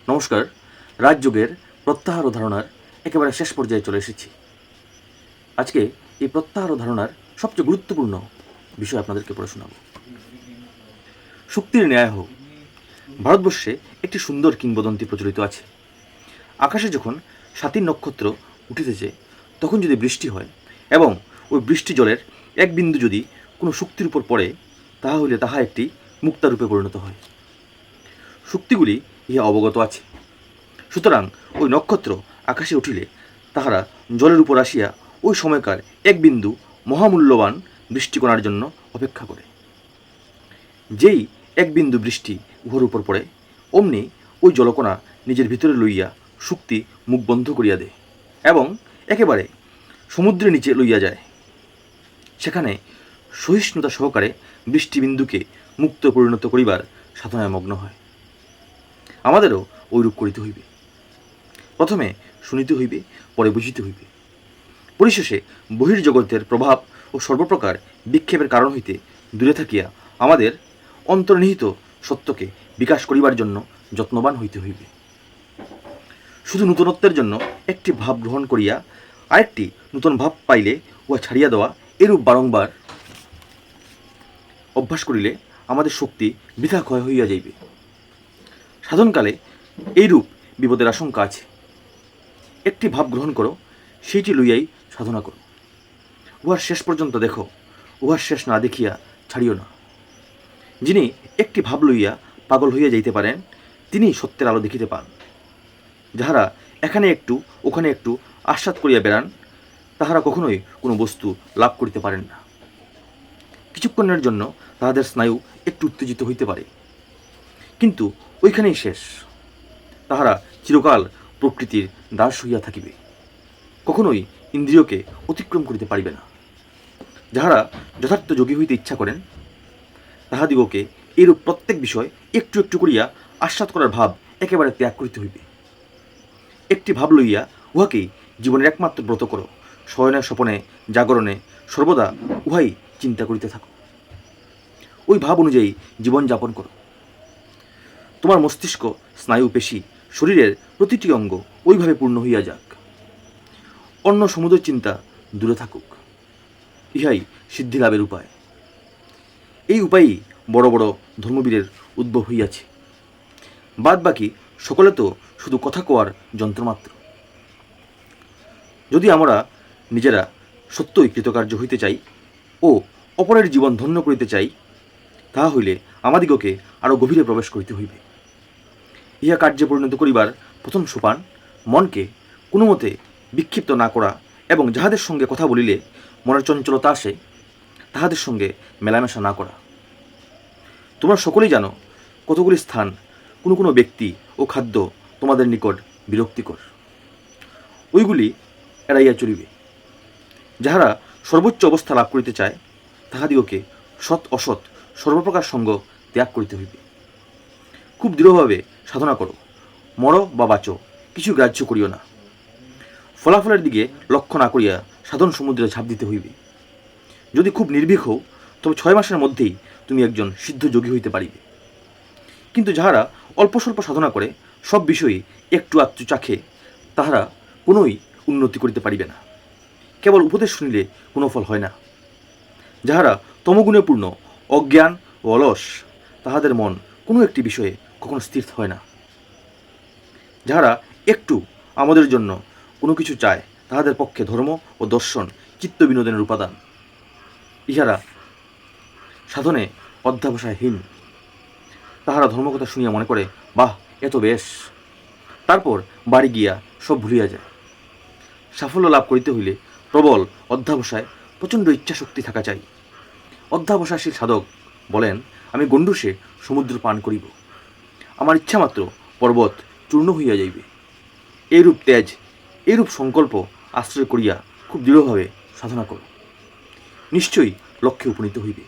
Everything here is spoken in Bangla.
নমস্কার। রাজযোগের প্রত্যাহার ও ধারণার একেবারে শেষ পর্যায়ে চলে এসেছি। আজকে এই প্রত্যাহার ও ধারণার সবচেয়ে গুরুত্বপূর্ণ বিষয় আপনাদেরকে পড়ে শোনাব। শক্তির ন্যায় হোক। ভারতবর্ষে একটি সুন্দর কিংবদন্তি প্রচলিত আছে। আকাশে যখন স্বাতীর নক্ষত্র উঠিতেছে তখন যদি বৃষ্টি হয় এবং ওই বৃষ্টি জলের এক বিন্দু যদি কোনো শক্তির উপর পড়ে, তাহলে তাহা একটি মুক্তারূপে পরিণত হয়। শক্তিগুলি ইহা অবগত আছে। সুতরাং ওই নক্ষত্র আকাশে উঠিলে তাহারা জলের উপর আসিয়া ওই সময়কার এক বিন্দু মহামূল্যবান বৃষ্টিকণার জন্য অপেক্ষা করে। যেই এক বিন্দু বৃষ্টি উহার উপর পড়ে, অমনি ওই জলকণা নিজের ভিতরে লইয়া শক্তি মুখ বন্ধ করিয়া দেয় এবং একেবারে সমুদ্রের নিচে লইয়া যায়। সেখানে সহিষ্ণুতা সহকারে বৃষ্টিবিন্দুকে মুক্ত পরিণত করিবার সাধনায় মগ্ন হয়। আমাদেরও ঐরূপ করিতে হইবে। প্রথমে শুনিতে হইবে, পরে বুঝিতে হইবে। পরিশেষে বহির্জগতের প্রভাব ও সর্বপ্রকার বিক্ষেপের কারণ হইতে দূরে থাকিয়া আমাদের অন্তর্নিহিত সত্যকে বিকাশ করিবার জন্য যত্নবান হইতে হইবে। শুধু নূতনত্বের জন্য একটি ভাব গ্রহণ করিয়া আরেকটি নূতন ভাব পাইলে উহা ছাড়িয়া দেওয়া, এরূপ বারংবার অভ্যাস করিলে আমাদের শক্তি বৃথা ক্ষয় হইয়া যাইবে। সাধনকালে এইরূপ বিপদের আশঙ্কা আছে। একটি ভাব গ্রহণ করো, সেইটি লইয়াই সাধনা করো। উহার শেষ পর্যন্ত দেখো, উহার শেষ না দেখিয়া ছাড়িও না। যিনি একটি ভাব লইয়া পাগল হইয়া যাইতে পারেন, তিনি সত্যের আলো দেখিতে পান। যাহারা এখানে একটু ওখানে একটু আস্বাদ করিয়া বেড়ান, তাহারা কখনোই কোনো বস্তু লাভ করিতে পারেন না। কিছুক্ষণের জন্য তাহাদের স্নায়ু একটু উত্তেজিত হইতে পারে, কিন্তু ওইখানেই শেষ। তাহারা চিরকাল প্রকৃতির দাস হইয়া থাকিবে, কখনোই ইন্দ্রিয়কে অতিক্রম করিতে পারিবে না। যাহারা যথার্থ যোগী হইতে ইচ্ছা করেন, তাহাদিগকে এরূপ প্রত্যেক বিষয় একটু একটু করিয়া আস্বাদ করার ভাব একেবারে ত্যাগ করিতে হইবে। একটি ভাব লইয়া উহাকেই জীবনের একমাত্র ব্রত করো। শয়নে স্বপনে জাগরণে সর্বদা উহাই চিন্তা করিতে থাকো। ওই ভাব অনুযায়ী জীবনযাপন করো। তোমার মস্তিষ্ক, স্নায়ু, পেশি, শরীরের প্রতিটি অঙ্গ ওইভাবে পূর্ণ হইয়া যাক। অন্য সমুদ্র চিন্তা দূরে থাকুক। ইহাই সিদ্ধিলাভের উপায়। এই উপায়েই বড় বড় ধর্মবীরের উদ্ভব হইয়াছে। বাদ বাকি সকলে তো শুধু কথা কোয়ার যন্ত্রমাত্র। যদি আমরা নিজেরা সত্যই কৃতকার্য হইতে চাই ও অপরের জীবন ধন্য করিতে চাই, তাহা হইলে আমাদিগকে আরও গভীরে প্রবেশ করিতে হইবে। ইহা কার্যে পরিণত করিবার প্রথম সোপান মনকে কোনো মতে বিক্ষিপ্ত না করা এবং যাহাদের সঙ্গে কথা বলিলে মনের চঞ্চলতা আসে, তাহাদের সঙ্গে মেলামেশা না করা। তোমরা সকলেই জানো কতগুলি স্থান, কোনো কোনো ব্যক্তি ও খাদ্য তোমাদের নিকট বিরক্তিকর। ওইগুলি এড়াইয়া চলিবে। যাহারা সর্বোচ্চ অবস্থা লাভ করিতে চায়, তাহাদিগকে সৎ অসৎ সর্বপ্রকার সঙ্গ ত্যাগ করিতে হইবে। খুব দৃঢ়ভাবে সাধনা করো। মরো বা বাঁচো, কিছু গ্রাহ্য করিও না। ফলাফলের দিকে লক্ষ্য না করিয়া সাধন সমুদ্রে ঝাঁপ দিতে হইবে। যদি খুব নির্ভীক হও, তবে 6 মাসের মধ্যেই তুমি একজন সিদ্ধ যোগী হইতে পারিবে। কিন্তু যাহারা অল্প স্বল্প সাধনা করে সব বিষয়েই একটু আধটু চাখে, তাহারা কোনোই উন্নতি করিতে পারিবে না। কেবল উপদেশ শুনিলে কোনো ফল হয় না। যাহারা তমগুণে পূর্ণ, অজ্ঞান ও অলস, তাহাদের মন কোনো একটি বিষয়ে কখনো স্থির হয় না। যাহারা একটু আমাদের জন্য কোনো কিছু চায়, তাহাদের পক্ষে ধর্ম ও দর্শন চিত্ত বিনোদনের উপাদান। ইহারা সাধনে অধ্যাবসায়হীন। তাহারা ধর্মকথা শুনিয়া মনে করে, বাহ, এত বেশ, তারপর বাড়ি গিয়া সব ভুলিয়া যায়। সাফল্য লাভ করিতে হইলে প্রবল অধ্যাবসায়, প্রচণ্ড ইচ্ছাশক্তি থাকা চাই। অধ্যাবসায়শীল সাধক বলেন, আমি গণ্ডূষে সমুদ্র পান করিব, আমার ইচ্ছামাত্র পর্বত চূর্ণ হইয়া যাইবে। এইরূপ তেজ, এইরূপ সংকল্প আশ্রয় করিয়া খুব দৃঢ়ভাবে সাধনা করো। নিশ্চয়ই লক্ষ্যে উপনীত হইবে।